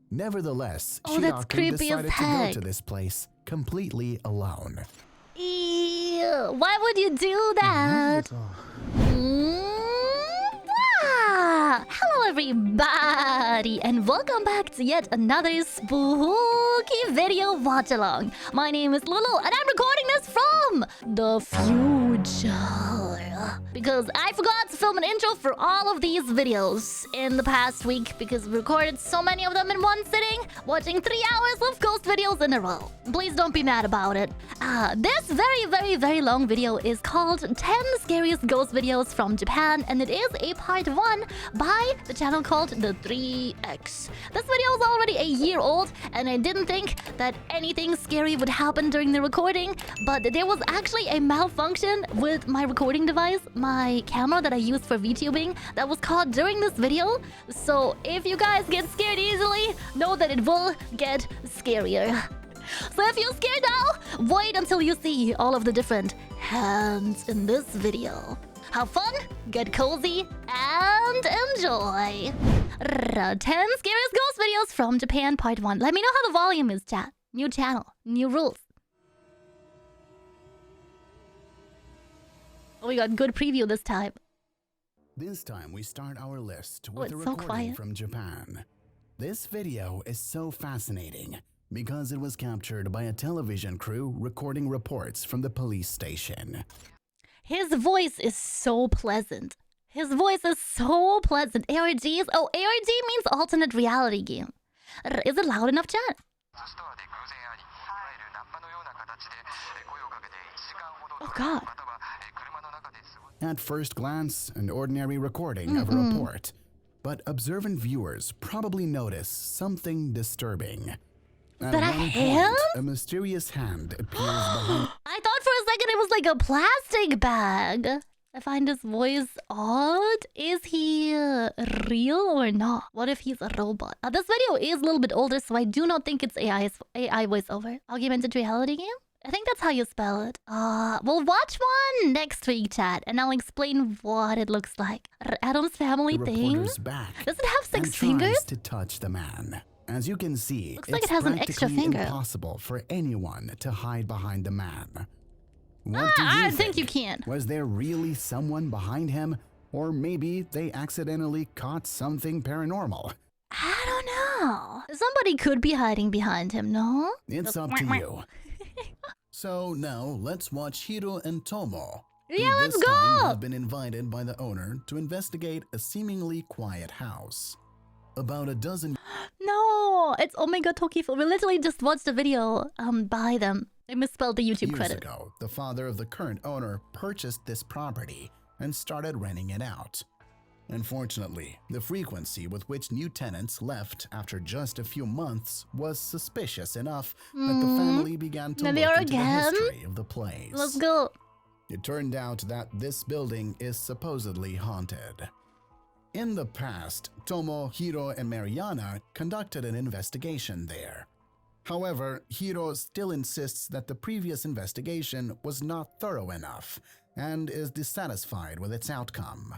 Nevertheless, that's Shiraku creepy as decided to heck. go to this place completely alone. Ew, why would you do that? Hello everybody and welcome back to yet another spooky video watch along. My name is Lulu and I'm recording this from the future. Because I forgot to film an intro for all of these videos in the past week because we recorded so many of them in one sitting, watching 3 hours of ghost videos in a row. Please don't be mad about it. This very long video is called 10 Scariest Ghost Videos from Japan, and it is a part 1 by the channel called the 3X. This video is already a year old, and I didn't think that anything scary would happen during the recording, but there was actually a malfunction with my recording device, my camera that I use for VTubing, that was caught during this video. So if you guys get scared easily, know that it will get scarier. So if you're scared now, wait until you see all of the different hands in this video. Have fun, get cozy, and enjoy. 10 Scariest Ghost Videos from Japan Part 1. Let me know how the volume is, chat. New channel, new rules. Oh, we got good preview this time. This time we start our list with a it's so recording quiet. from Japan. This video is so fascinating because it was captured by a television crew recording reports from the police station. His voice is so pleasant. His voice is so pleasant. ARGs? Oh, ARG means alternate reality game. Is it loud enough, chat? Oh god. At first glance, an ordinary recording of a report, but observant viewers probably notice something disturbing. At But a one hand? point, a mysterious hand appears behind. I thought for a second it was like a plastic bag. I find his voice odd. Is he real or not? What if he's a robot? This video is a little bit older, so I do not think it's AI voiceover. Augmented reality game? I think that's how you spell it. We'll watch one next week, chat, and I'll explain what it looks like. Adam's family The thing? reporter's back Does it have 6 and fingers? tries to touch the man. As you can see, Looks like it's it has an extra practically finger. impossible for anyone to hide behind the man. What do you I think you can. Was there really someone behind him? Or maybe they accidentally caught something paranormal? I don't know. Somebody could be hiding behind him, no? It's up to you. So now let's watch Hiro and Tomo. who Yeah, let's this time go! have been invited by the owner to investigate a seemingly quiet house. About a dozen No, it's Omega Tokifo. We literally just watched the video by them. I misspelled the YouTube years credit. ago, the father of the current owner purchased this property and started renting it out. Unfortunately, the frequency with which new tenants left after just a few months was suspicious enough that the family began to There look they are into the again. history of the place. Let's go. It turned out that this building is supposedly haunted. In the past, Tomo, Hiro, and Mariana conducted an investigation there. However, Hiro still insists that the previous investigation was not thorough enough and is dissatisfied with its outcome.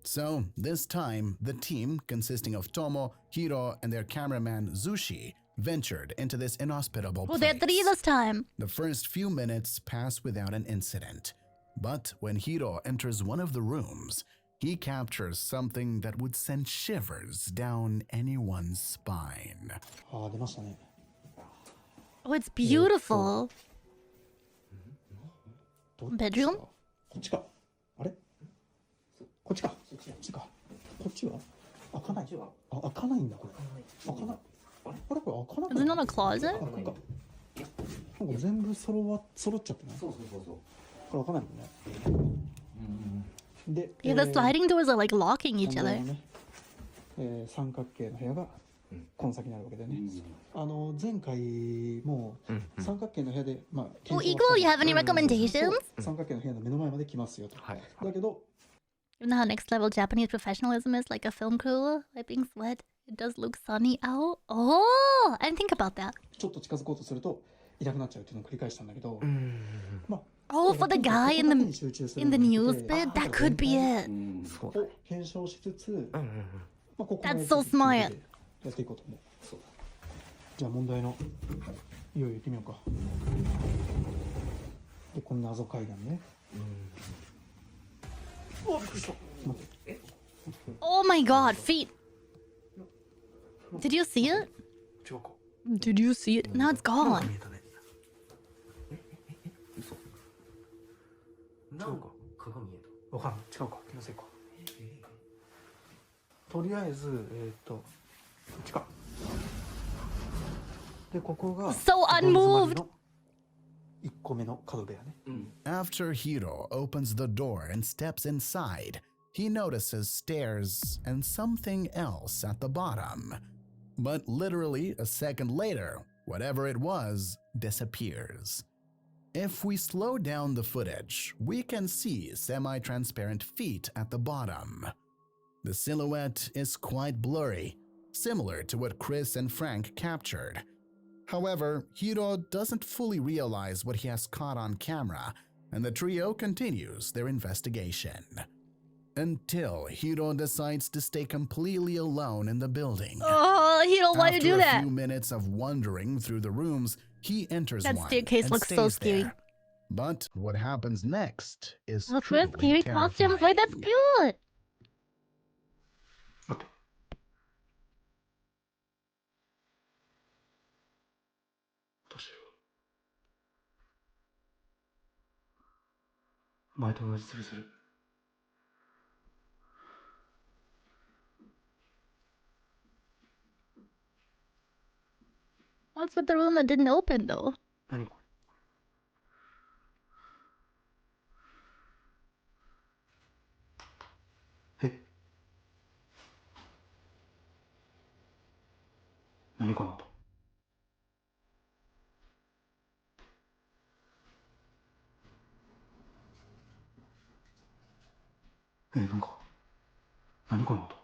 So, this time, the team, consisting of Tomo, Hiro, and their cameraman Zushi, ventured into this inhospitable Oh, place. there are 3 this time. The first few minutes pass without an incident, but when Hiro enters one of the rooms, he captures something that would send shivers down anyone's spine. 出ましたね。 Oh, it's beautiful. Bedroom? こっちか。あれこっちか。こっちは開かない。あ、開かないんだ、これ。開かない。あれこれ開かない。 Is it not a closet? なんか全部揃っちゃってない。そう。これ開かないもんね。で、 Yeah, the sliding doors are like locking each この other. ね三角形の部屋がこの先になるわけだよね。前回も三角形の部屋でまあ Oh, 検証 Eagle, は you have any したんだけど recommendations? 三角形の部屋の目の前まで来ますよと。だけど You know how next level Japanese professionalism is like a film crew wiping sweat? It does look sunny out. Oh, I didn't think about that. ちょっと近づこうとするといなくなっちゃうっていうのを繰り返したんだけど、まあ Oh, for the guy in the news bit? That could be it. を検証しつつ、まあここ That's so smart. やっていこうと思う。じゃあ問題のいよいよ行ってみようか。でこの謎階段ね。うわびっくりした。待って。Oh my god, feet. Did you see it? 違うか。Did you see it? Now it's なんか gone. 見えたね。嘘なんか蚊が見えた。わかんない。違うか。気のせいか。とりあえずこっちか。でここが So unmoved. 1個目の角部屋ね。After Hiro opens the door and steps inside, he notices stairs and something else at the bottom. But literally a second later, whatever it was disappears. If we slow down the footage, we can see semi-transparent feet at the bottom. The silhouette is quite blurry, similar to what Chris and Frank captured. However, Hiro doesn't fully realize what he has caught on camera, and the trio continues their investigation. Until Hiro decides to stay completely alone in the building. Oh, Hiro, why you do After a that? few minutes of wandering through the rooms, he enters That one staircase and looks so stays scary. there. But what happens next is Oh, truly first scary costumes, terrifying. like that's cute. 待って。どうしよう。前と同じするする。What's with the room that didn't open though? 何これ。え。何この音。なんか何この音。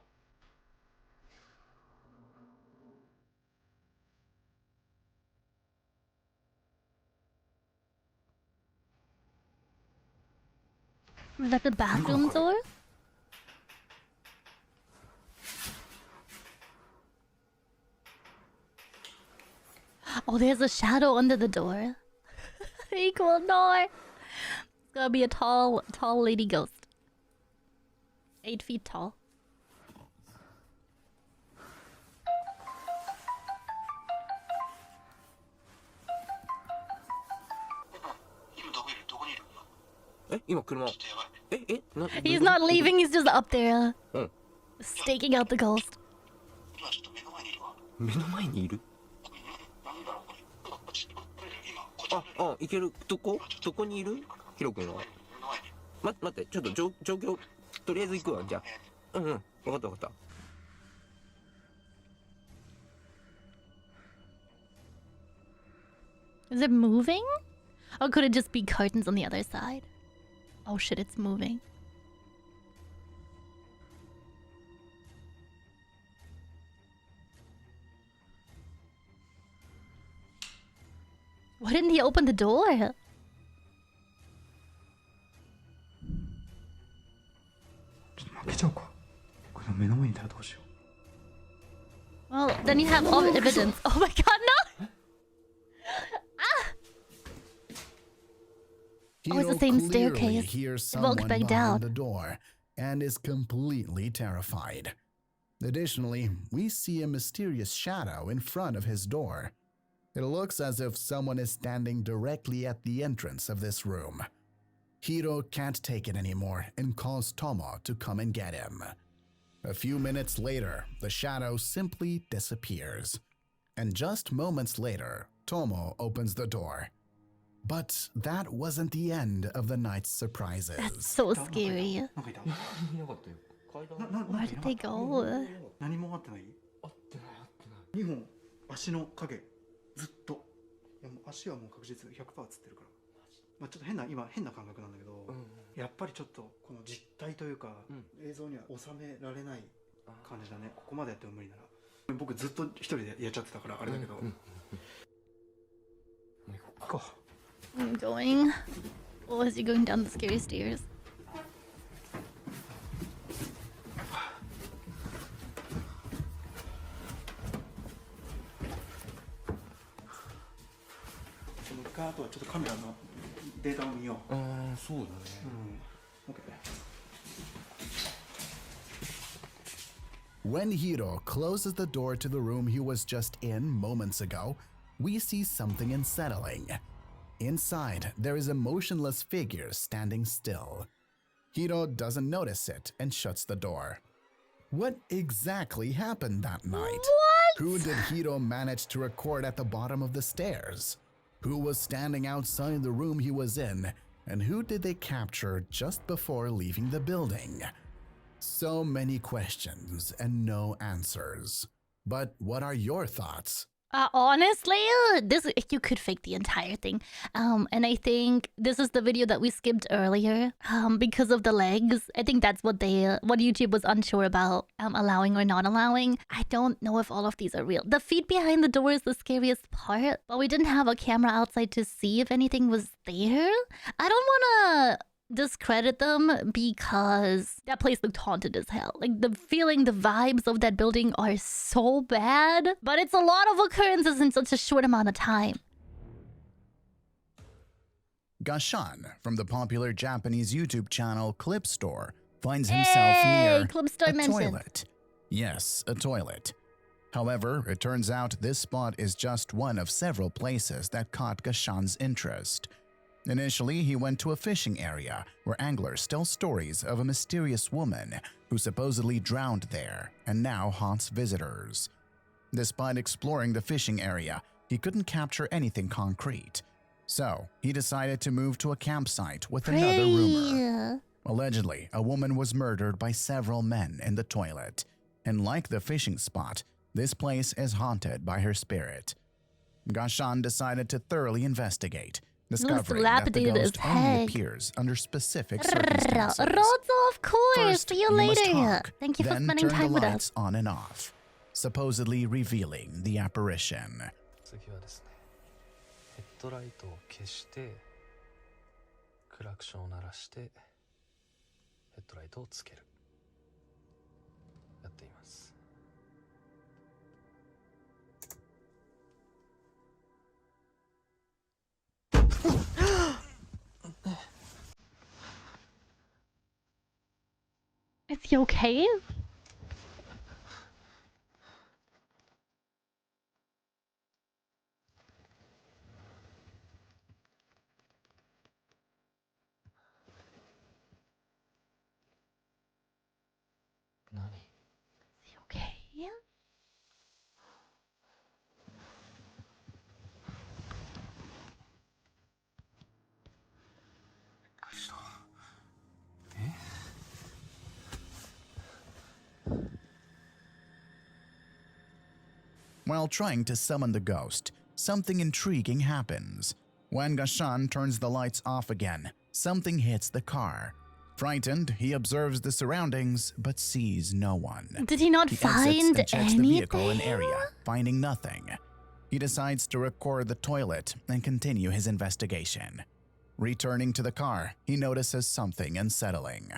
Was that the bathroom door? Oh, there's a shadow under the door. Equal door. It's gonna be a tall lady ghost. 8 feet tall. He's not leaving, he's just up there. Staking out the ghost. 目の前にいる。あ、いける。どこにいる？ヒロ君は。待って、ちょっと状況とりあえず行くわ。じゃあ。わかった。Is it moving? Or could it just be curtains on the other side? Oh shit, it's moving. Why didn't he open the door? ちょっと開けちゃおうか。これ目の前にいたらどうしよう。 Well, then you have all the evidence. Oh my god, no! Oh, it's the same Hiro clearly staircase. hears It walks someone back down. behind the door and is completely terrified. Additionally, we see a mysterious shadow in front of his door. It looks as if someone is standing directly at the entrance of this room. Hiro can't take it anymore and calls Tomo to come and get him. A few minutes later, the shadow simply disappears. And just moments later, Tomo opens the door. But that wasn't the end of the night's That's surprises. so scary. なんかいた。いなかったよ。階段。Where did they go? 何もあってない。合ってない。 2本足の影ずっと。いやもう足はもう確実100%映ってるから。まあちょっと変な感覚なんだけど、やっぱりちょっとこの実体というか、映像には収められない感じだね。ここまでやっても無理なら。僕ずっと一人でやっちゃってたからあれだけど。行こう。 I'm going. Oh, is he going down the scary stairs? かあとはちょっとカメラのデータを見よう。そうだね。OK。 When Hiro closes the door to the room he was just in moments ago, we see something unsettling. Inside, there is a motionless figure standing still. Hiro doesn't notice it and shuts the door. What exactly happened that night? What? Who did Hiro manage to record at the bottom of the stairs? Who was standing outside the room he was in? And who did they capture just before leaving the building? So many questions and no answers. But what are your thoughts? Honestly, this you could fake the entire thing. And I think this is the video that we skipped earlier. Because of the legs, I think that's what YouTube was unsure about, allowing or not allowing. I don't know if all of these are real. The feet behind the door is the scariest part, but we didn't have a camera outside to see if anything was there. I don't wanna discredit them because that place looked haunted as hell. Like the vibes of that building are so bad, but it's a lot of occurrences in such a short amount of time. Gashan from the popular Japanese YouTube channel Clip Store finds himself near Clip Store a mentioned. toilet. Yes, a toilet. However, it turns out this spot is just one of several places that caught Gashan's interest. Initially, he went to a fishing area where anglers tell stories of a mysterious woman who supposedly drowned there and now haunts visitors. Despite exploring the fishing area, he couldn't capture anything concrete. So, he decided to move to a campsite with another rumor. Allegedly, a woman was murdered by several men in the toilet. And like the fishing spot, this place is haunted by her spirit. Gashan decided to thoroughly investigate, discovering that the ghost only appears under specific circumstances. Rodzo, of course. First, See you you must later. talk, Thank you for then spending turn time the with lights us. on and off, supposedly revealing the apparition. 次はですね、ヘッドライトを消してクラクションを鳴らしてヘッドライトをつけるやっています。 Is he okay? Is he okay? While trying to summon the ghost, something intriguing happens. When Gashan turns the lights off again, something hits the car. Frightened, he observes the surroundings but sees no one. Did he not He find exits and checks the vehicle and anything? area, finding nothing. He decides to record the toilet and continue his investigation. Returning to the car, he notices something unsettling.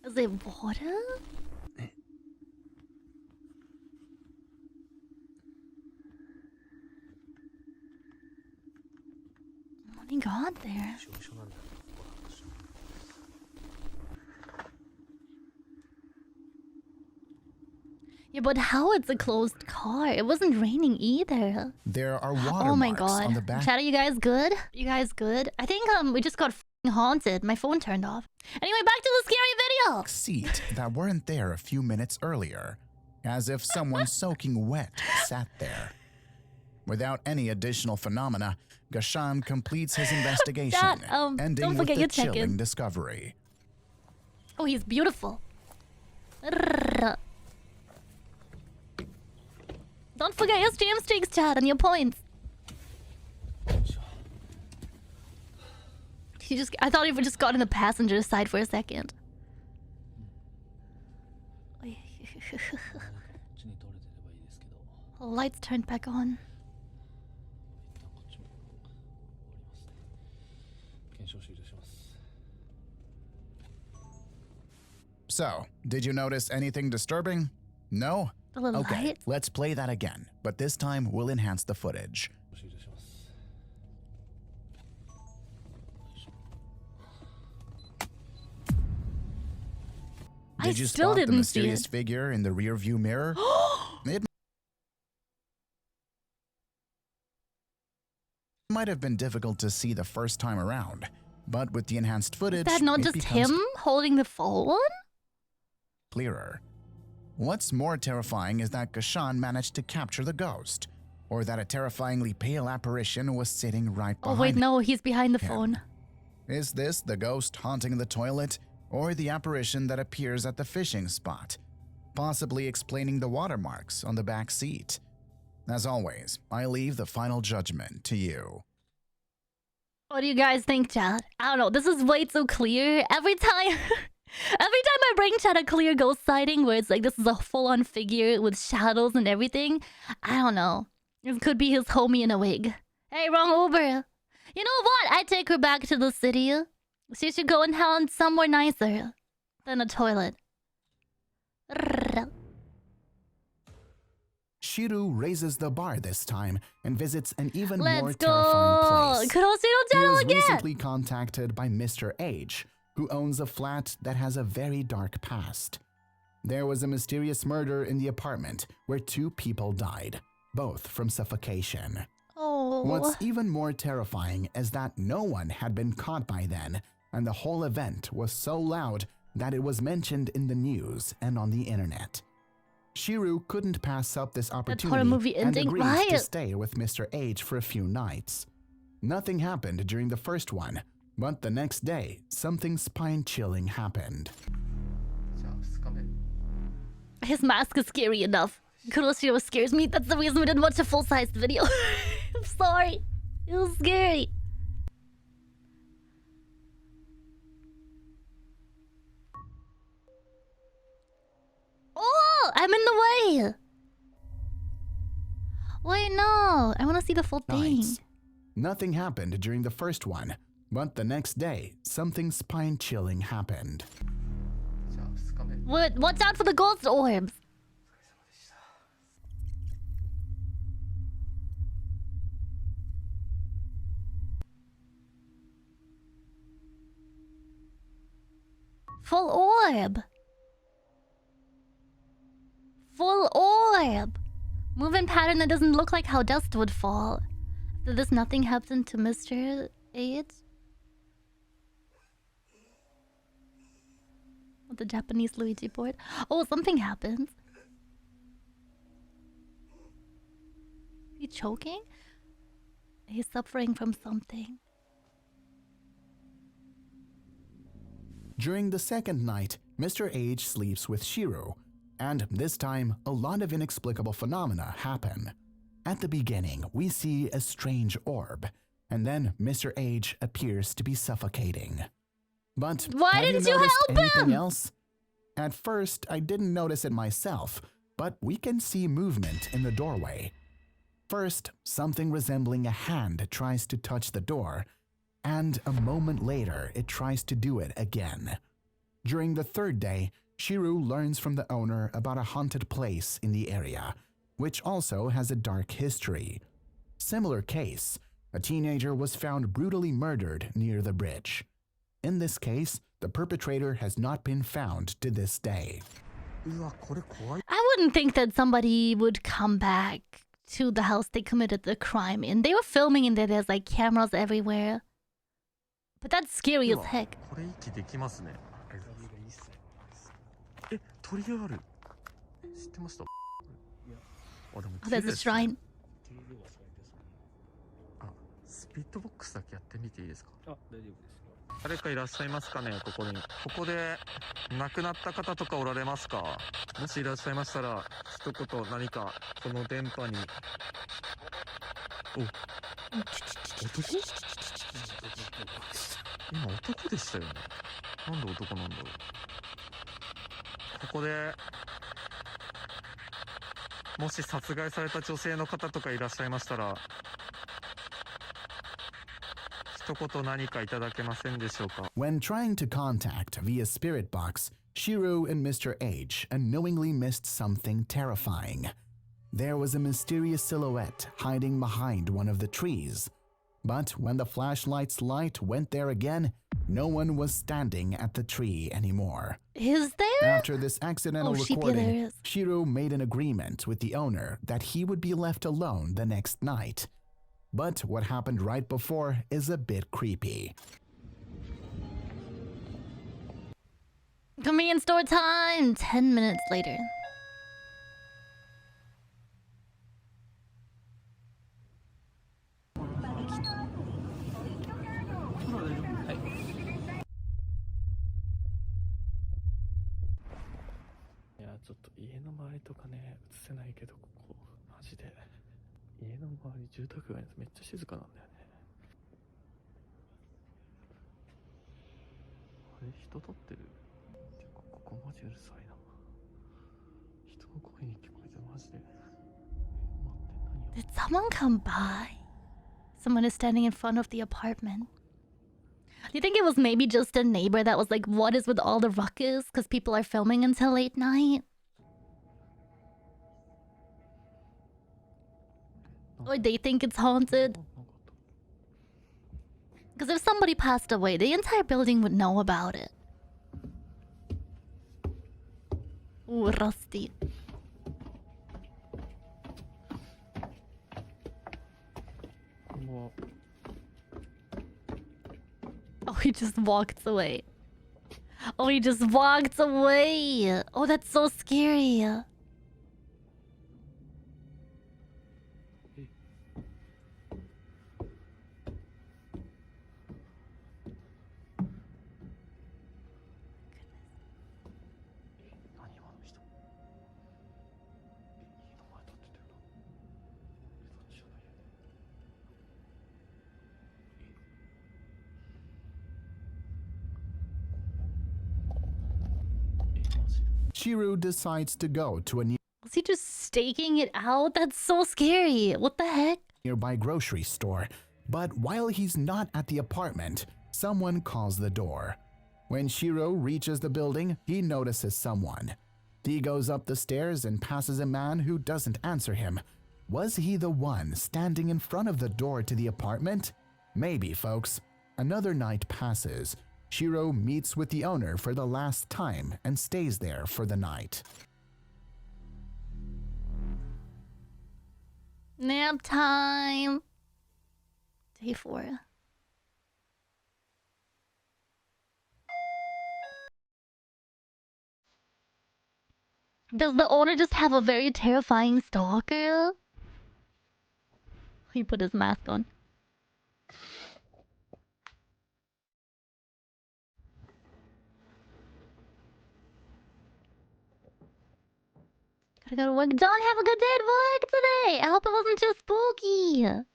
Is it water? What do you got there? Yeah, but how it's a closed car? It wasn't raining either. There are water Oh my marks on the god. back. Chat, are you guys good? You guys good? I think we just got f***ing haunted. My phone turned off. Anyway, back to the scary video. Seat that weren't there a few minutes earlier, as if someone soaking wet sat there. Without any additional phenomena, Gashan completes his investigation, Dad, ending don't with forget the your check-in. chilling discovery. Oh, he's beautiful. Don't forget your stream streaks, chat, and your points. I thought he just got in the passenger side for a second. Lights turned back on. So, did you notice anything disturbing? No? A little Okay, light. let's play that again, but this time we'll enhance the footage. I Did you still spot the didn't see mysterious it. figure in the rearview mirror? It might have been difficult to see the first time around, but with the enhanced footage, Is that not it just becomes him holding the phone? clearer. What's more terrifying is that Gashan managed to capture the ghost, or that a terrifyingly pale apparition was sitting right Oh behind wait, him. no, he's behind the him. phone. Is this the ghost haunting the toilet, or the apparition that appears at the fishing spot, possibly explaining the watermarks on the back seat? As always, I leave the final judgment to you. What do you guys think, chat? I don't know. This is way too clear. Every time I bring chat a clear ghost sighting where it's like this is a full-on figure with shadows and everything, I don't know. It could be his homie in a wig. Hey, wrong Uber. You know what? I take her back to the city. She should go and haunt somewhere nicer than a toilet. Shiru raises the bar this time and visits an even more Let's terrifying go! place. Kuroshiro He channel was again! recently contacted by Mr. H, who owns a flat that has a very dark past. There was a mysterious murder in the apartment where 2 people died, both from suffocation. Oh. What's even more terrifying is that no one had been caught by then, and the whole event was so loud that it was mentioned in the news and on the internet. Shiru couldn't pass up this opportunity horror movie and ending, agreed right? to stay with Mr. H for a few nights. Nothing happened during the first one, but the next day, something spine-chilling happened. His mask is scary enough. Kuroshiro scares me. That's the reason we didn't watch a full-sized video. I'm sorry. It was scary. Oh, I'm in the way. Wait, no. I want to see the full thing. Nights. Nothing happened during the first one, but the next day, something spine-chilling happened. Watch out for the ghost orbs. Full orb. Full orb. Moving pattern that doesn't look like how dust would fall. After this, nothing happened to Mr. H. With the Japanese Luigi board. Oh, something happens. He choking? He's suffering from something. During the second night, Mr. H sleeps with Shiru, and this time, a lot of inexplicable phenomena happen. At the beginning, we see a strange orb, and then Mr. H appears to be suffocating. But Why have didn't you noticed help anything him? else? At first, I didn't notice it myself, but we can see movement in the doorway. First, something resembling a hand tries to touch the door, and a moment later, it tries to do it again. During the third day, Shiru learns from the owner about a haunted place in the area, which also has a dark history. Similar case, a teenager was found brutally murdered near the bridge. In this case, the perpetrator has not been found to this day. I wouldn't think that somebody would come back to the house they committed the crime in. They were filming in there. There's like cameras everywhere. But that's scary as heck. これ息できますね。え、鳥がある。知ってました。あ、でも Oh, 綺麗 there's で a すね。 shrine. あ、スピットボックスだけやってみていいですか。あ、大丈夫ですよ。誰かいらっしゃいますかね、ここに。ここで亡くなった方とかおられますか。もしいらっしゃいましたら、一言何かこの電波に。お、男？今男でしたよね。なんで男なんだろう。ここでもし殺害された女性の方とかいらっしゃいましたら、一言何かいただけませんでしょうか。 When trying to contact via spirit box, Shiro and Mr. H unknowingly missed something terrifying. There was a mysterious silhouette hiding behind one of the trees. But when the flashlight's light went there again, no one was standing at the tree anymore. Is there? After this accidental Oh, sheepy, there recording, is. Shiro made an agreement with the owner that he would be left alone the next night. But what happened right before is a bit creepy. Convenience store time! 10 minutes later. Yeah, ちょっと家の周りとかね、映せないけど、ここ、マジで。家の周り、住宅街めっちゃ静かなんだよね。あれ、人立ってる？てか、ここマジうるさいな。人の声に聞こえてマジで。待って、何？ Did someone come by? Someone is standing in front of the apartment. Do you think it was maybe just a neighbor that was like, what is with all the ruckus? Because people are filming until late night? Or they think it's haunted? Because if somebody passed away, the entire building would know about it. Ooh, rusty. Oh, he just walked away. Oh, he just walked away. Oh, that's so scary. Shiro decides to go to a Was he just staking it out? That's so scary. What the heck? nearby grocery store, but while he's not at the apartment, someone calls the door. When Shiro reaches the building, he notices someone. He goes up the stairs and passes a man who doesn't answer him. Was he the one standing in front of the door to the apartment? Maybe, folks. Another night passes. Shiro meets with the owner for the last time and stays there for the night. Nap time. Day 4. Does the owner just have a very terrifying stalker? He put his mask on. Gotta go to work. Don't have a good day at work today. I hope it wasn't too spooky.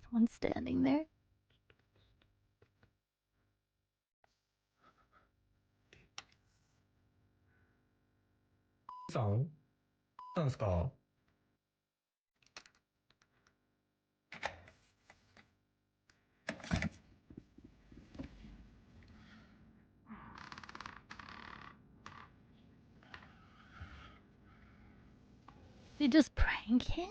Someone standing there. They just prank him?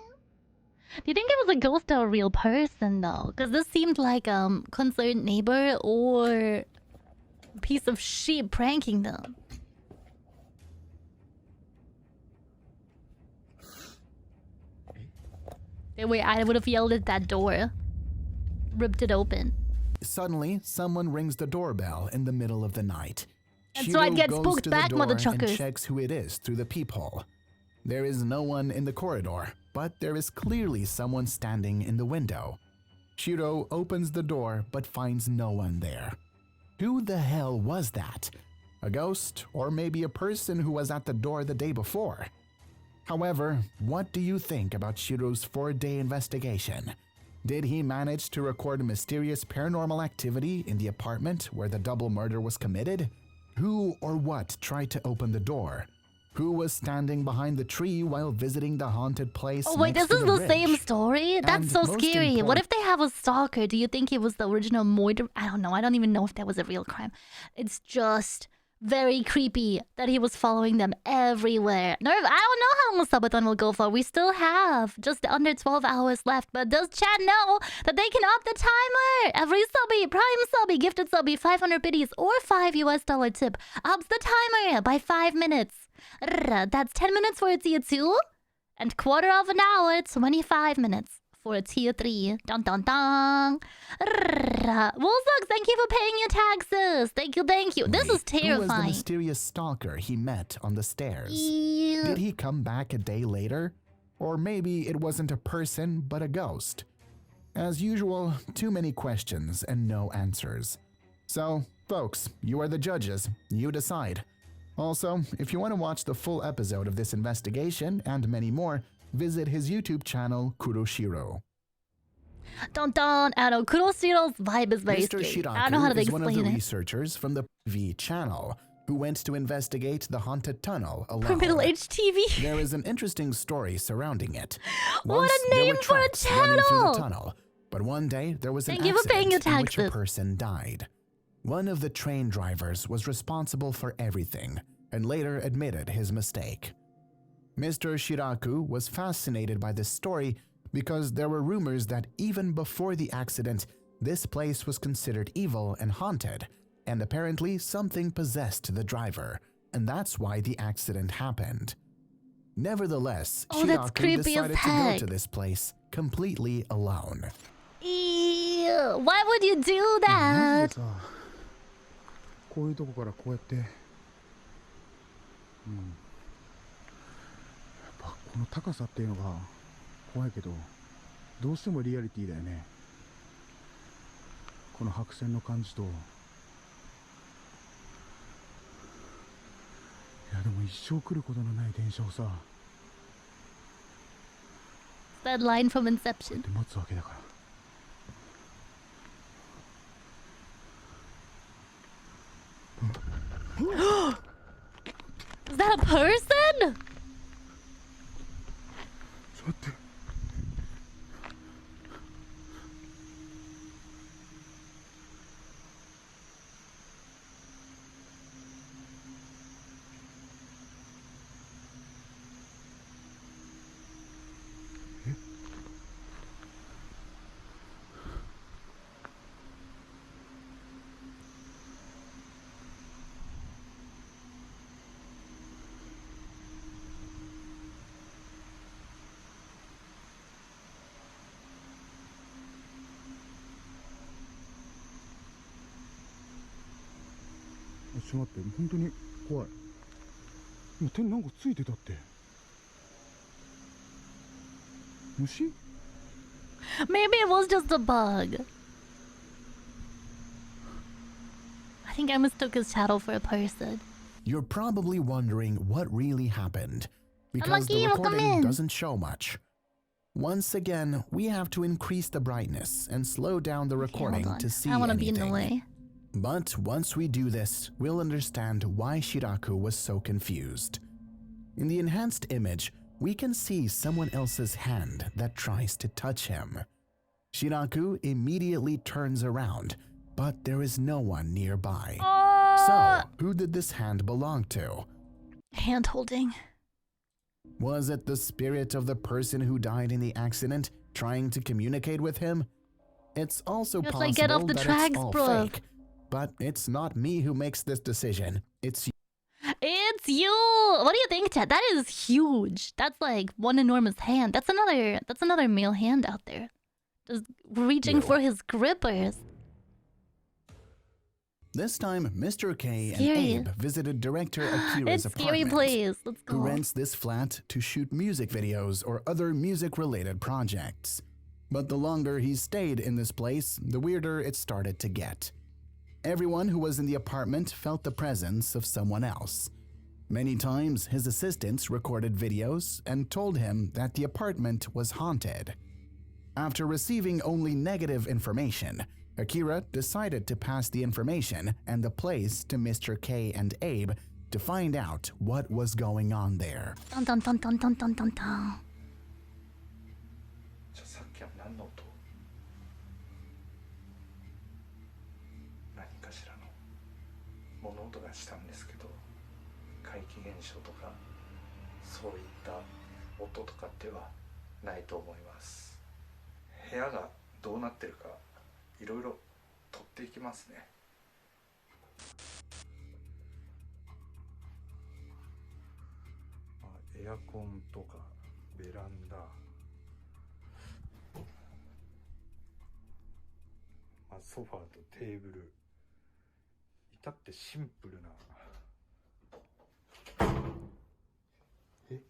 Do you think it was a ghost or a real person though? Because this seemed like concerned neighbor or piece of sheep pranking them. Wait, I would have yelled at that door. Ripped it open. Suddenly, someone rings the doorbell in the middle of the night. That's Shiro right, get goes spooked to back, the door mother and truckers. checks who it is through the peephole. There is no one in the corridor, but there is clearly someone standing in the window. Shiro opens the door but finds no one there. Who the hell was that? A ghost, or maybe a person who was at the door the day before? However, what do you think about Shiro's 4-day investigation? Did he manage to record mysterious paranormal activity in the apartment where the double murder was committed? Who or what tried to open the door? Who was standing behind the tree while visiting the haunted place? Oh wait, next this to is the bridge? same story? That's And so most scary. What important- if they have a stalker? Do you think he was the original murderer? I don't know. I don't even know if that was a real crime. It's just very creepy that he was following them everywhere. Nerve, I don't know how long Subathon will go for. We still have just under 12 hours left. But does chat know that they can up the timer? Every subby, prime subby, gifted subby, 500 biddies or $5 tip ups the timer by 5 minutes. That's 10 minutes for a tier 2 and quarter of an hour, 25 minutes for a tier 3. Dun dun dun. Woolsux, thank you for paying your taxes. Thank you, thank you. This is Who was the terrifying. mysterious stalker he met on the stairs? Ew. Did he come back a day later? Or maybe it wasn't a person, but a ghost? As usual, too many questions and no answers. So, folks, you are the judges. You decide. Also, if you want to watch the full episode of this investigation and many more, visit his YouTube channel, Kuroshiro. Dun dun. I know Kuroshiro's vibe is very Mr. scary. I don't know how to Shiraku is one of the explain it. researchers from the V channel who went to investigate the haunted tunnel alone. For middle-aged TV. There is an interesting story surrounding it. What Once, a there name were for a tracks running through channel! the tunnel, but one day there was an Thank you for paying accident your in which a taxes. person died. One of the train drivers was responsible for everything and later admitted his mistake. Mr. Shiraku was fascinated by this story because there were rumors that even before the accident, this place was considered evil and haunted, and apparently something possessed the driver, and that's why the accident happened. Nevertheless, Oh, that's Shiraku creepy as decided to heck. go to this place completely alone. Ew. Why would you do マジ that? でさこういうとこからこうやってやっぱこの高さっていうのが怖いけどどうしてもリアリティだよねこの白線の感じといやでも一生来ることのない電車をさ That line from Inception. で待つわけだから Is that a person? ちょっと待って ちょっと待って本当に怖い今手になんかついてたって虫 Maybe it was just a bug. I think I mistook his shadow for a person. You're probably wondering what really happened, because Unlucky, the welcome recording in. doesn't show much. Once again, we have to increase the brightness and slow down the Okay, hold recording on. to see I don't want to anything. be in the way. But once we do this, we'll understand why Shiraku was so confused. In the enhanced image, we can see someone else's hand that tries to touch him. Shiraku immediately turns around, but there is no one nearby. So, who did this hand belong to? Hand holding. Was it the spirit of the person who died in the accident trying to communicate with him? It's also Just possible like, get off the that tracks, it's all bruh. fake. But it's not me who makes this decision. It's It's you. What do you think, Chad? That is huge. That's like one enormous hand. That's another male hand out there. Just reaching You. for his grippers. This time, Mr. K and Scary. Abe visited director Akira's It's scary apartment, place. Let's who go. rents this flat to shoot music videos or other music-related projects. But the longer he stayed in this place, the weirder it started to get. Everyone who was in the apartment felt the presence of someone else. Many times, his assistants recorded videos and told him that the apartment was haunted. After receiving only negative information, Akira decided to pass the information and the place to Mr. K and Abe to find out what was going on there. Dun dun dun dun dun dun dun dun. じゃあさっきは何の音？何かしらの物音がしたんですけど、怪奇現象とかそういった音とかではないと思います。部屋がどうなってるかいろいろ撮っていきますね。エアコンとかベランダ、ソファーとテーブル、至ってシンプルな。え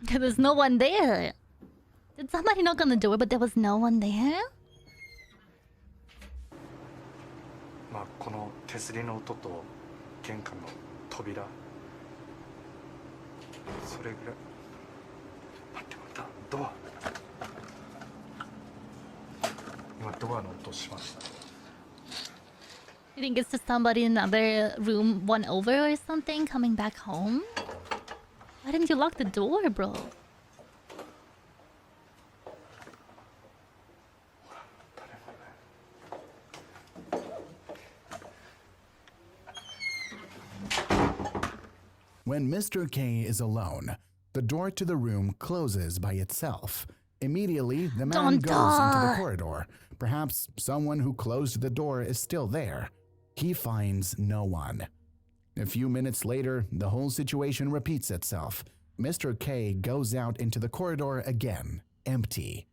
There was no one there. Did somebody knock on the door, but there was no one there? この手すりの音と玄関の扉、それぐらい。待って、またドア。今ドアの音しました。 You think it's just somebody in another room, one over or something, coming back home? Why didn't you lock the door, bro? When Mr. K is alone, the door to the room closes by itself. Immediately, the man goes into the corridor. Perhaps someone who closed the door is still there. He finds no one. A few minutes later, the whole situation repeats itself. Mr. K goes out into the corridor again, empty.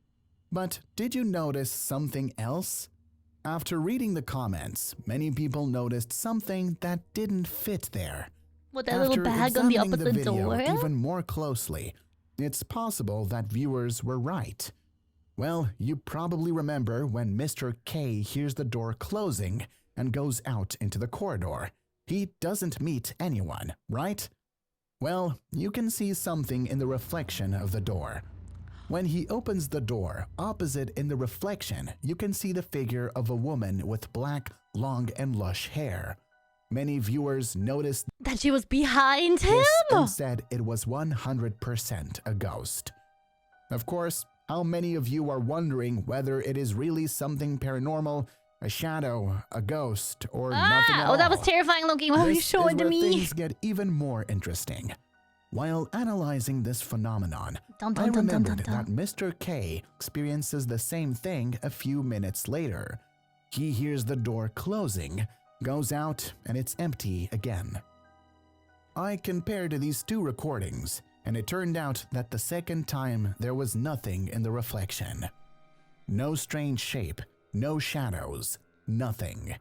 But did you notice something else? After reading the comments, many people noticed something that didn't fit there. With that little bag on the opposite door? Even more closely, it's possible that viewers were right. Well, you probably remember when Mr. K hears the door closing and goes out into the corridor. He doesn't meet anyone, right? Well, you can see something in the reflection of the door. When he opens the door, opposite in the reflection, you can see the figure of a woman with black, long and lush hair. Many viewers noticed that she was behind him and said it was 100% a ghost. Of course, how many of you are wondering whether it is really something paranormal, a shadow, a ghost, or nothing at all? Oh, that was terrifying looking. Why were you showing to me? Things get even more interesting. While analyzing this phenomenon, I remembered that Mr. K experiences the same thing a few minutes later. He hears the door closing, goes out, and it's empty again. I compared these two recordings, and it turned out that the second time there was nothing in the reflection. No strange shape, no shadows, nothing.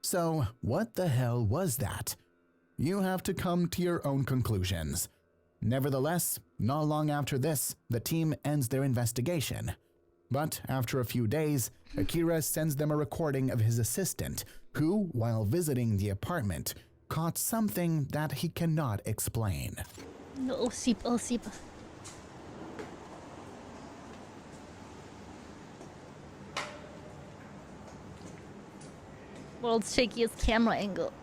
So, what the hell was that? You have to come to your own conclusions. Nevertheless, not long after this, the team ends their investigation. But after a few days, Akira sends them a recording of his assistant, who, while visiting the apartment, caught something that he cannot explain. Oh, sheep, oh, sheep. World's shakiest camera angle.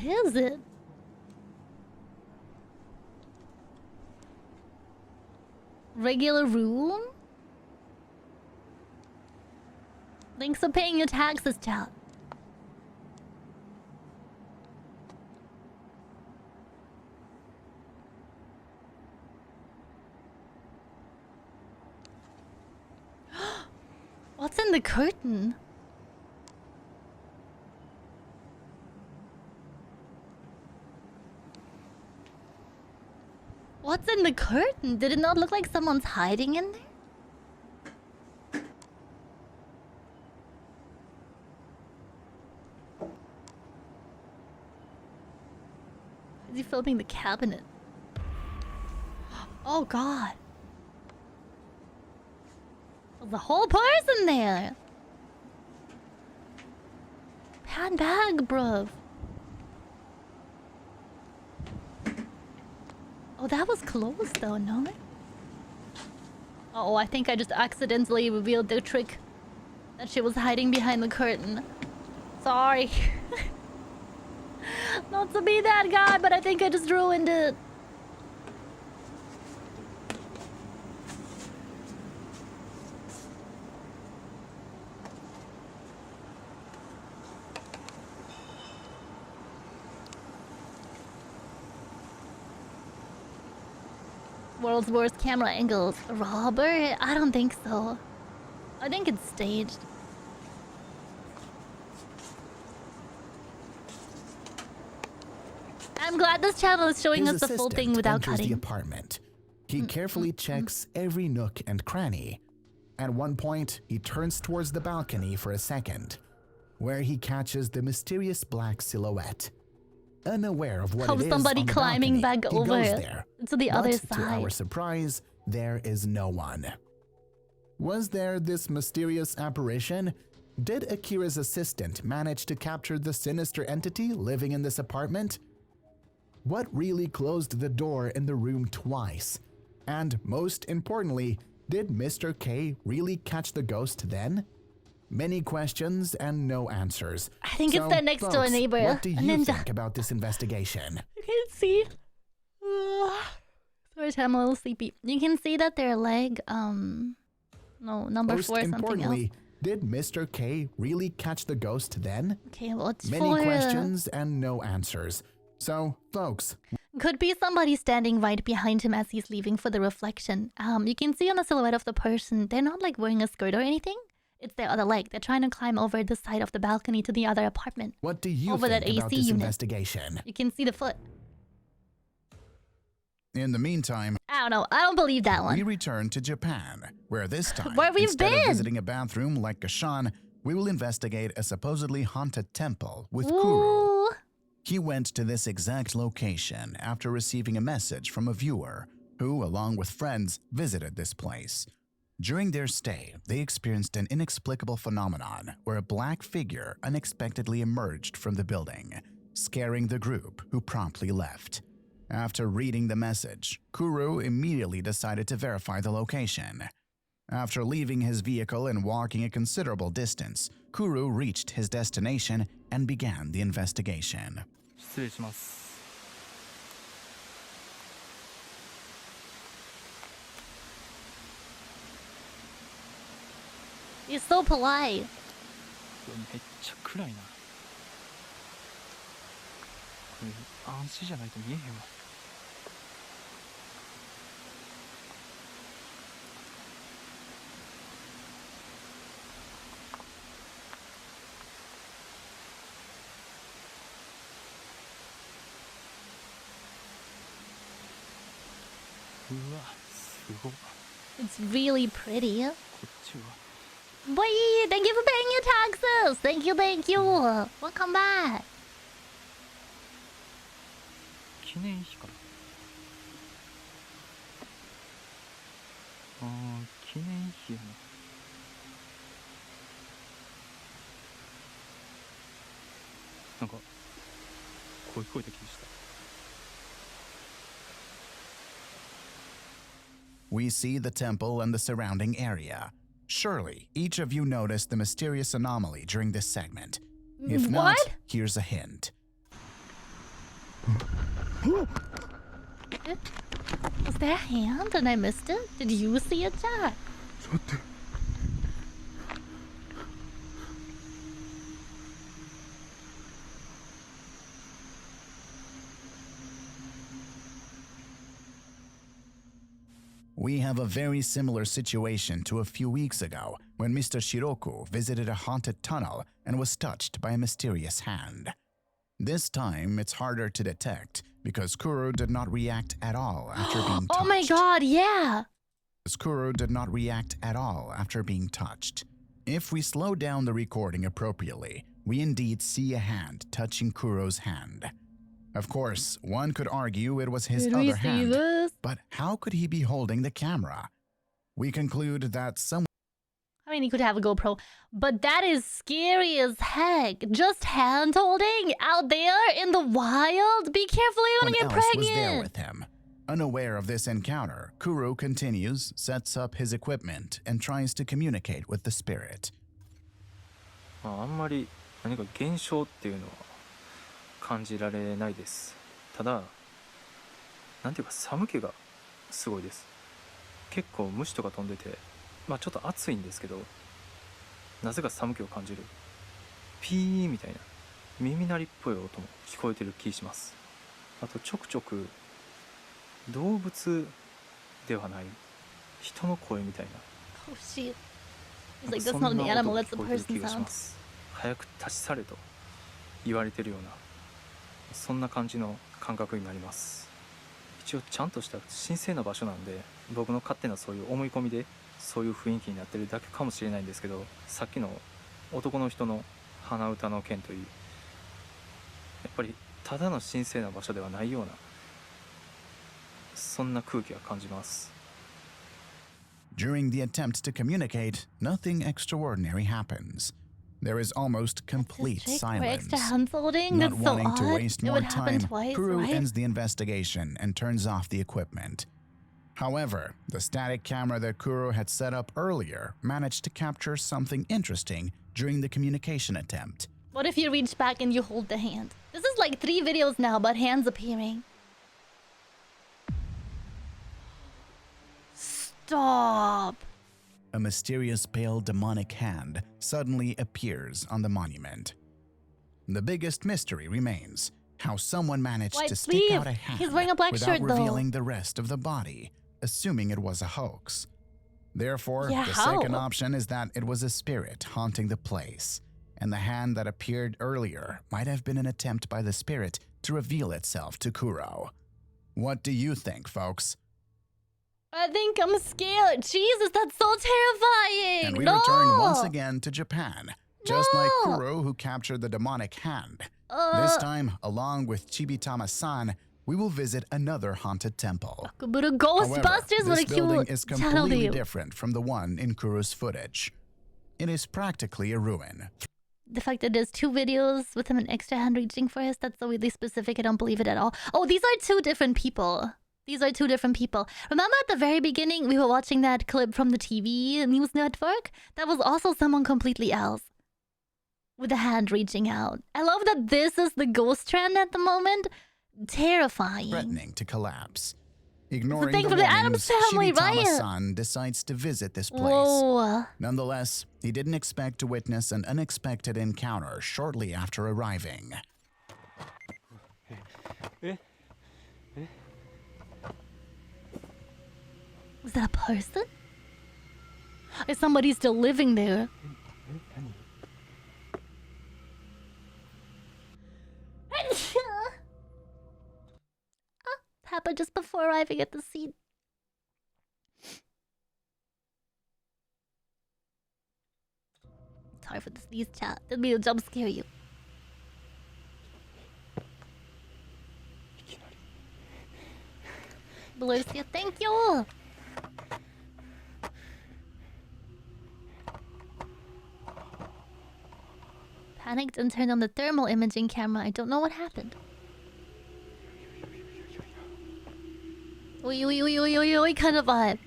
is it? Regular room? Thanks for paying your taxes, chat. What's in the curtain? What's in the curtain? Did it not look like someone's hiding in there? Is he filming the cabinet? Oh god. There's a whole person there. Bad bag, bruv. Oh, that was closed though, no? Oh, I think I just accidentally revealed the trick that she was hiding behind the curtain. Sorry. Not to be that guy, but I think I just ruined it. World's worst camera angles. Robert? I don't think so. I think it's staged. I'm glad this channel is showing us the full thing without enters cutting. the apartment. He carefully checks every nook and cranny. At one point, he turns towards the balcony for a second, where he catches the mysterious black silhouette. Unaware of what it is somebody on the climbing balcony, back he over goes there. to the other But to our side. surprise, there is no one. Was there this mysterious apparition? Did Akira's assistant manage to capture the sinister entity living in this apartment? What really closed the door in the room twice? And most importantly, did Mr. K really catch the ghost then? Many questions and no answers. I think it's their next door folks, neighbor, What do a you ninja. think about this investigation? You can see. Sorry, I'm a little sleepy. You can see that their leg, no, number Most 4 something else. importantly, did Mr. K really catch the ghost then? Okay, well, it's Many for... questions and no answers. So, folks, Could be somebody standing right behind him as he's leaving for the reflection. You can see on the silhouette of the person, they're not like wearing a skirt or anything. It's their other leg. They're trying to climb over the side of the balcony to the other apartment. what do you Over think that about AC this unit. investigation? You can see the foot. In the meantime, I don't know. I don't believe that we one. return to Japan, where this time, Where we've instead been. of visiting a bathroom like Gashan, we will investigate a supposedly haunted temple with Kuro. Ooh. He went to this exact location after receiving a message from a viewer who, along with friends, visited this place. During their stay, they experienced an inexplicable phenomenon where a black figure unexpectedly emerged from the building, scaring the group, who promptly left. After reading the message, Kuro immediately decided to verify the location. After leaving his vehicle and walking a considerable distance, Kuro reached his destination and began the investigation. 失礼します He's so polite. めっちゃ暗いなこれ暗視じゃないと見えへんわ うわすごっ It's really pretty. こっちは Boy, thank you for paying your taxes. Thank you, thank you. Welcome back. 記念碑かあー記念碑やななんか声聞こえた気がした We see the temple and the surrounding area. Surely, each of you noticed the mysterious anomaly during this segment. If not, What? here's a hint. Was there a hand and I missed it? Did you see it, Jack? We have a very similar situation to a few weeks ago when Mr. Shiroku visited a haunted tunnel and was touched by a mysterious hand. This time, it's harder to detect because Kuro did not react at all after being touched. Oh my god, yeah! Kuro did not react at all after being touched. If we slow down the recording appropriately, we indeed see a hand touching Kuro's hand. Of course, one could argue it was his Did we other see hand, this? but how could he be holding the camera? We conclude that someone I mean, he could have a GoPro, but that is scary as heck. Just hand holding out there in the wild. Be careful, you don't get else pregnant. was there with him. Unaware of this encounter, Kuro continues, sets up his equipment, and tries to communicate with the spirit. あんまり何か現象っていうのは感じられないです。ただ、なんていうか寒気がすごいです。結構虫とか飛んでて、まあちょっと暑いんですけど、なぜか寒気を感じる。ピーみたいな耳鳴りっぽい音も聞こえてる気します。あとちょくちょく動物ではない人の声みたいな。Oh shit. He's like, that's not an animal, that's a person sound. 早く立ち去れと言われてるような、そんな感じの感覚になります。一応ちゃんとした神聖な場所なんで、僕の勝手なそういう思い込みでそういう雰囲気になってるだけかもしれないんですけど、さっきの男の人の鼻歌の件といい、やっぱりただの神聖な場所ではないような、そんな空気が感じます。During the attempt to communicate, nothing extraordinary happens. There is almost complete silence. Not wanting to waste more time, Kuro ends the investigation and turns off the equipment. However, the static camera that Kuro had set up earlier managed to capture something interesting during the communication attempt. What if you reach back and you hold the hand? This is like 3 videos now about hands appearing. Stop. A mysterious pale demonic hand suddenly appears on the monument. The biggest mystery remains how someone managed to stick out a hand without revealing the rest of the body, assuming it was a hoax. Therefore, the second option is that it was a spirit haunting the place, and the hand that appeared earlier might have been an attempt by the spirit to reveal itself to Kuro. What do you think, folks? I think I'm scared. Jesus, that's so terrifying. And we return once again to Japan, just like Kuro who captured the demonic hand. This time, along with Chibitama-san, we will visit another haunted temple. However, this building is completely different from the one in Kuro's footage. It is practically a ruin. The fact that there's 2 videos with him an extra hand reaching for us, that's so really specific. I don't believe it at all. Oh, these are 2 different people. These are 2 different people. Remember at the very beginning, we were watching that clip from the TV news network? That was also someone completely else. With a hand reaching out. I love that this is the ghost trend at the moment. Terrifying. Threatening to collapse. Ignoring the warnings, family, Shibitama-san decides to visit this place. Whoa. Nonetheless, he didn't expect to witness an unexpected encounter shortly after arriving. Was that a person? Is somebody still living there? Happened just before arriving at the scene. Sorry for the sneeze, chat. Didn't mean to jump scare you. Lucien, thank you! Panicked and turned on the thermal imaging camera. I don't know what happened. Oi, kind of vibe.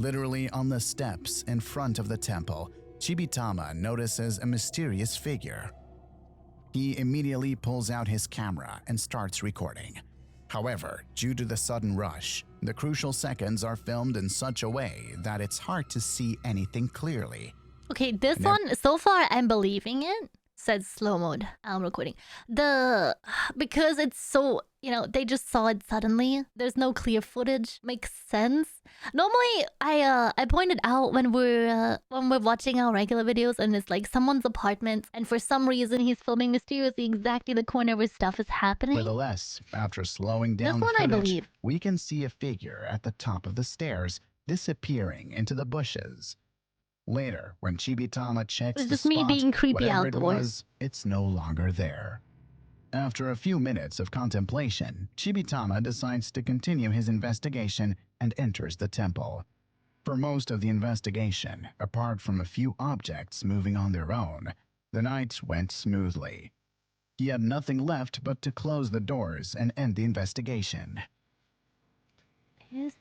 Literally on the steps in front of the temple, Chibitama notices a mysterious figure. He immediately pulls out his camera and starts recording. However, due to the sudden rush, the crucial seconds are filmed in such a way that it's hard to see anything clearly. Okay, this one, so far I'm believing it. Said slow mode. I'm recording. Because it's so, they just saw it suddenly. There's no clear footage. Makes sense. Normally, I pointed out when we're watching our regular videos and it's like someone's apartment and for some reason he's filming mysteriously exactly the corner where stuff is happening. Nevertheless, after slowing down the This one I footage, believe. we can see a figure at the top of the stairs disappearing into the bushes. Later, when Chibitama checks It's the just me spot, being creepy whatever it outdoors. was, it's no longer there. After a few minutes of contemplation, Chibitama decides to continue his investigation and enters the temple. For most of the investigation, apart from a few objects moving on their own, the night went smoothly. He had nothing left but to close the doors and end the investigation. Is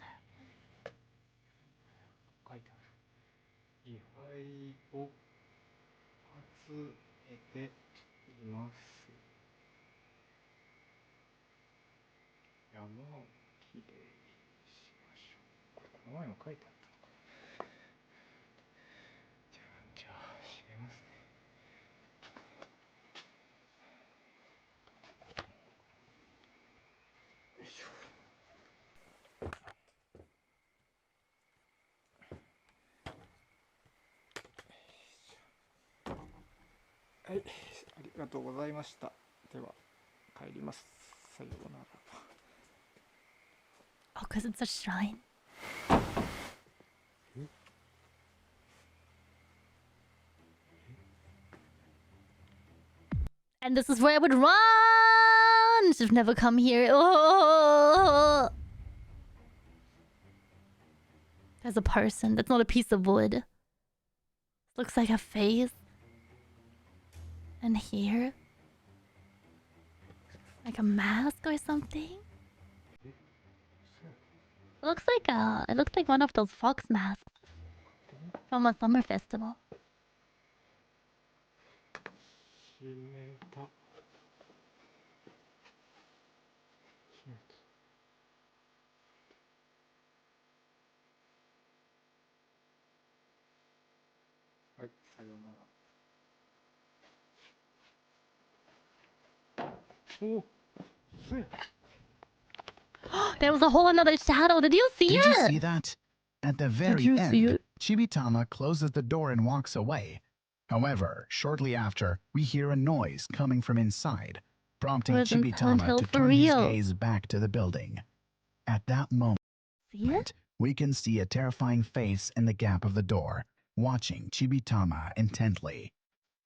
書いてある。位牌を集めています。山をきれいにしましょう。これこの前も書いてあったのか。じゃあ閉めますね。よいしょ。はい、ありがとうございました。では帰ります。さようなら。 Oh, because it's a shrine. And this is where I would run! Should have never come here. Oh! There's a person. That's not a piece of wood. Looks like a face. And here? Like a mask or something? It looks like one of those fox masks from a summer festival. 閉めた。閉めた。はい、さようなら。お、すい。 There was a whole another shadow. Did you see Did it? you see that? At the very you see end, it? Chibitama closes the door and walks away. However, shortly after, we hear a noise coming from inside, prompting Wasn't Chibitama Silent to Hill for turn his real? gaze back to the building. At that moment, See it? we can see a terrifying face in the gap of the door, watching Chibitama intently.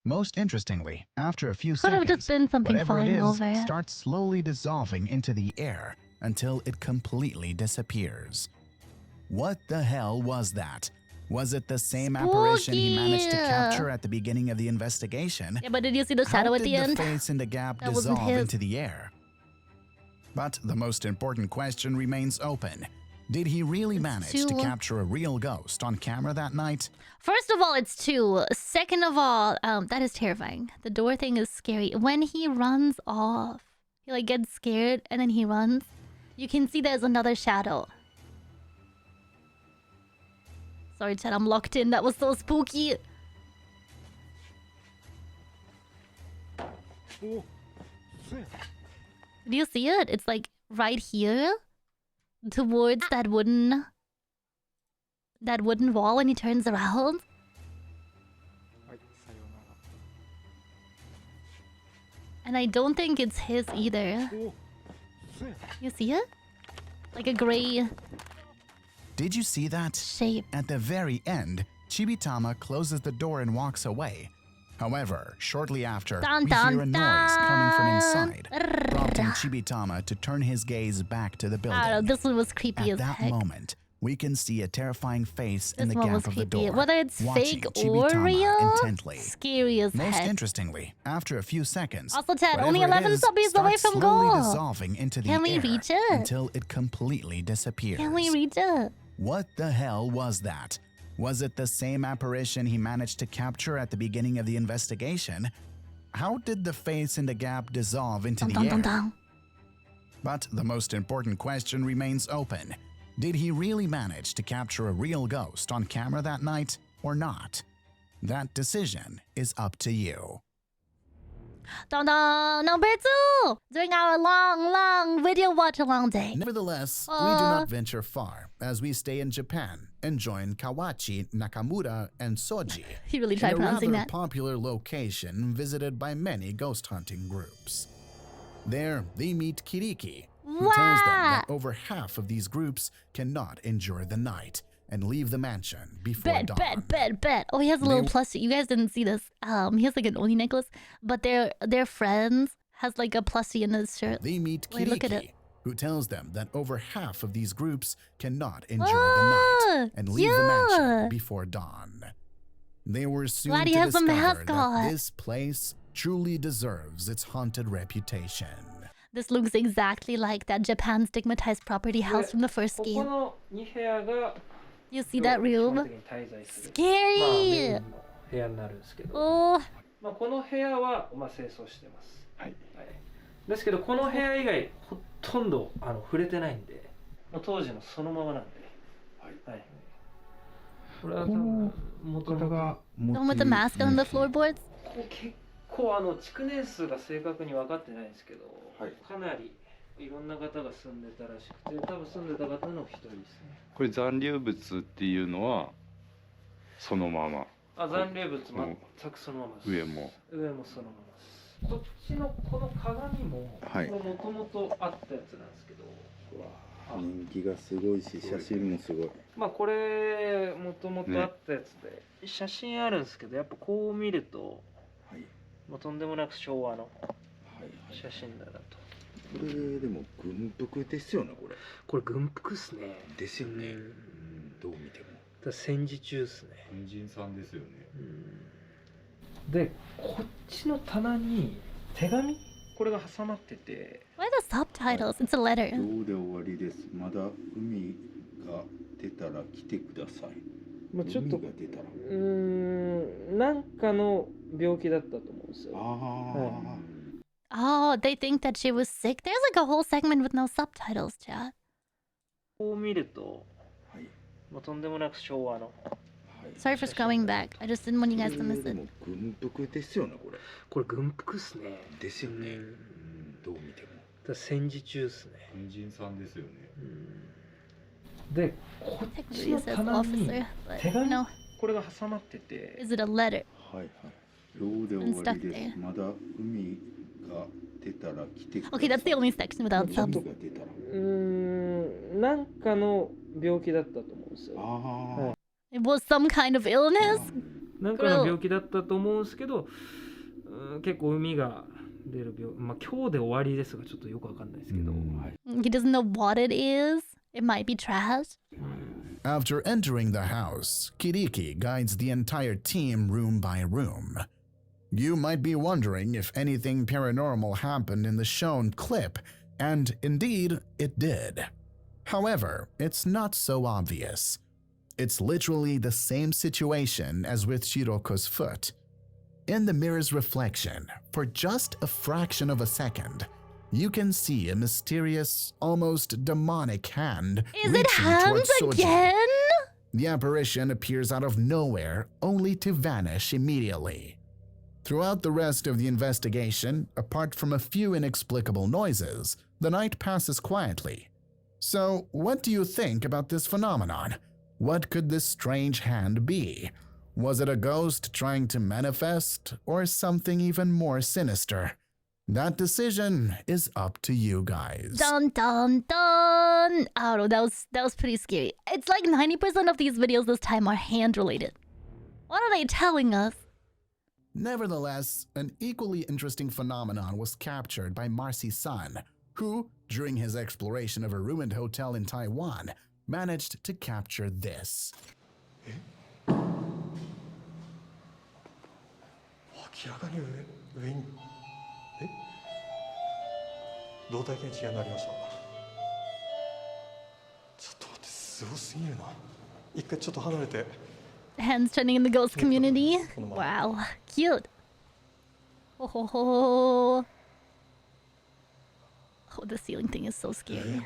Most interestingly, after a few Could have seconds, just been something whatever it flying is over. starts slowly dissolving into the air until it completely disappears. What the hell was that? Was it the same apparition he managed to Spooky. capture at the beginning of the investigation? Yeah, but did you see the shadow How at did the end? face in the gap That wasn't dissolve his. into the air? But the most important question remains open. Did he really manage to too- capture a real ghost on camera that night? First of all, it's 2. Second of all, that is terrifying. The door thing is scary. When he runs off, he like gets scared and then he runs. You can see there's another shadow. Sorry, Chad, I'm locked in. That was so spooky. お、すい。 Do you see it? It's like right here, towards that wooden wall when he turns around. はい、さようなら。 And I don't think it's his either. お、すい。 You see it? Like a gray Did you see that? shape. At the very end, Chibitama closes the door and walks away. However, shortly after, Dun, we dun, hear a noise coming from dun. inside, prompting Chibitama to turn his gaze back to the I don't know, building. this one was creepy At as that heck. moment, we can see a terrifying face in This the one gap was of the creepy. door, Whether it's watching fake or Chibitama real, intently. scary as Most heck. interestingly, after a few seconds, Also, Chad, only whatever 11 it is subbies away starts from slowly goal. dissolving into the Can we air reach it? until it completely disappears. Can we reach it? What the hell was that? Was it the same apparition he managed to capture at the beginning of the investigation? How did the face in the gap dissolve into the air? But the most important question remains open. Did he really manage to capture a real ghost on camera that night or not? That decision is up to you. Dun dun! Number 2! During our long video watch-along day. Nevertheless, we do not venture far as we stay in Japan and join Kawachi, Nakamura, and Soji He really tried in a pronouncing rather that. popular location visited by many ghost hunting groups. There, they meet Kiriki, who tells them that over half of these groups cannot endure the night and leave the mansion before dawn. Bet. Oh, he has a little plushie. You guys didn't see this. He has like an Oni necklace, but their friends has like a plushie in his shirt. They meet Wait, look at Kiriki, it. who tells them that over half of these groups cannot endure the night and leave the mansion before dawn. They were soon Glad he to has a discover mask that on. this place truly deserves its haunted reputation. This looks exactly like that Japan stigmatized property house from the first game. You see that room? Scary! 部屋になるんですけど、Oh, この部屋は清掃してます。ですけどこの部屋以外ほとんど触れてないんで、当時のそのままなんで。これは多分元々が the one with the mask on the floorboards? 結構築年数が正確に分かってないんですけど、かなりいろんな方が住んでたらしくて、多分住んでた方の一人ですね。これ残留物っていうのはそのまま。残留物全くそのままです。上もそのままです。こっちのこの鏡ももともとあったやつなんですけど。人気がすごいし、写真もすごい。これもともとあったやつで、写真あるんですけど、やっぱこう見ると、とんでもなく昭和の写真だなと。これでも軍服ですよね、これ。これ軍服っすね。ですよね。どう見ても。戦時中っすね。軍人さんですよね。で、こっちの棚に手紙これが挟まってて。Why the subtitles? It's a letter. 今日で終わりです。まだ海が出たら来てください。ちょっと海が出たら。なんかの病気だったと思うんですよ。Oh, they think that she was sick? There's like a whole segment with no subtitles, chat. こう見ると、とんでもなく昭和の。Sorry for scrolling back. I just didn't want you guys to miss it. 軍服ですよね、これ。これ軍服っすね。ですよね。どう見ても。戦時中っすね。軍人さんですよね。で、こっちの棚に手紙これが挟まってて。Is it a letter? 今日で終わりです。まだ海が出たら来てください。Okay, that's the only section without subs. なんかの病気だったと思うんですよ。It was some kind of illness? なんかの病気だったと思うんですけど、結構海が出る病、今日で終わりですがちょっとよくわかんないですけど。He doesn't know what it is. It might be trash. After entering the house, Kiriki guides the entire team room by room. You might be wondering if anything paranormal happened in the shown clip, and indeed, it did. However, it's not so obvious. It's literally the same situation as with Shiroko's foot. In the mirror's reflection, for just a fraction of a second, you can see a mysterious, almost demonic hand Is it reaching hands towards Soji. again? The apparition appears out of nowhere, only to vanish immediately. Throughout the rest of the investigation, apart from a few inexplicable noises, the night passes quietly. So, what do you think about this phenomenon? What could this strange hand be? Was it a ghost trying to manifest, or something even more sinister? That decision is up to you guys. Dun dun dun! I don't know, that was pretty scary. It's like 90% of these videos this time are hand related. What are they telling us? Nevertheless, an equally interesting phenomenon was captured by Marcy's son, who, during his exploration of a ruined hotel in Taiwan, managed to capture this. 明らかに上に動体検知がなりました。ちょっと待って、す Hands trending in the ghost community. Wow, cute. Oh, the ceiling thing is so scary.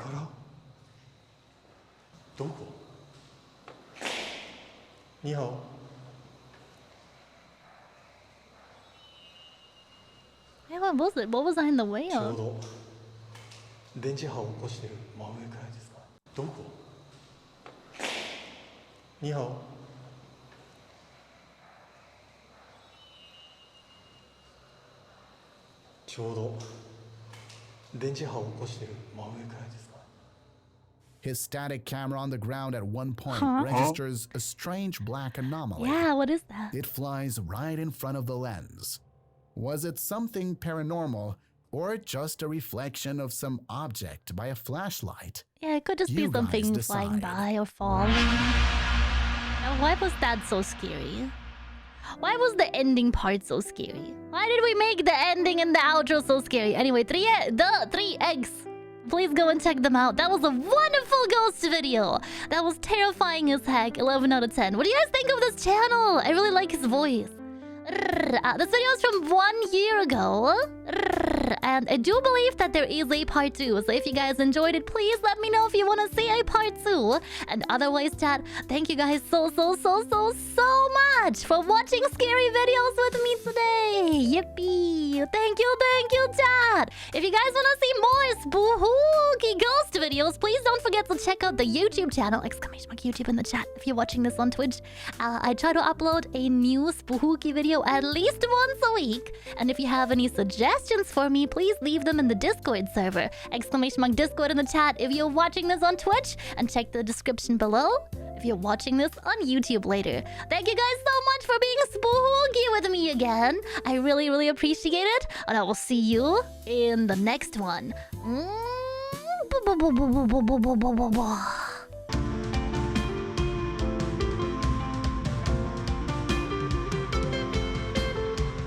Yeah, what was it? What was I in the way of? His static camera on the ground at one point Huh? registers a strange black anomaly. Yeah, what is that? It flies right in front of the lens. Was it something paranormal or just a reflection of some object by a flashlight? Yeah, it could just You be something guys flying decide. by or falling. Now, why was that so scary? Why was the ending part so scary? Why did we make the ending and the outro so scary? Anyway, the 3 eggs. Please go and check them out. That was a wonderful ghost video. That was terrifying as heck. 11 out of 10. What do you guys think of this channel? I really like his voice. This video is from 1 year ago. And I do believe that there is a part 2. So if you guys enjoyed it, please let me know if you want to see a part 2. And otherwise, chat, thank you guys so much for watching scary videos with me today. Yippee. Thank you, chat. If you guys want to see more spooky ghost videos, please don't forget to check out the YouTube channel. Exclamation mark YouTube in the chat if you're watching this on Twitch. I try to upload a new spooky video at least once a week. And if you have any suggestions for me, please leave them in the Discord server. Exclamation mark Discord in the chat if you're watching this on Twitch. And check the description below if you're watching this on YouTube later. Thank you guys so much for being spooky with me again. I really appreciate it. And I will see you in the next one.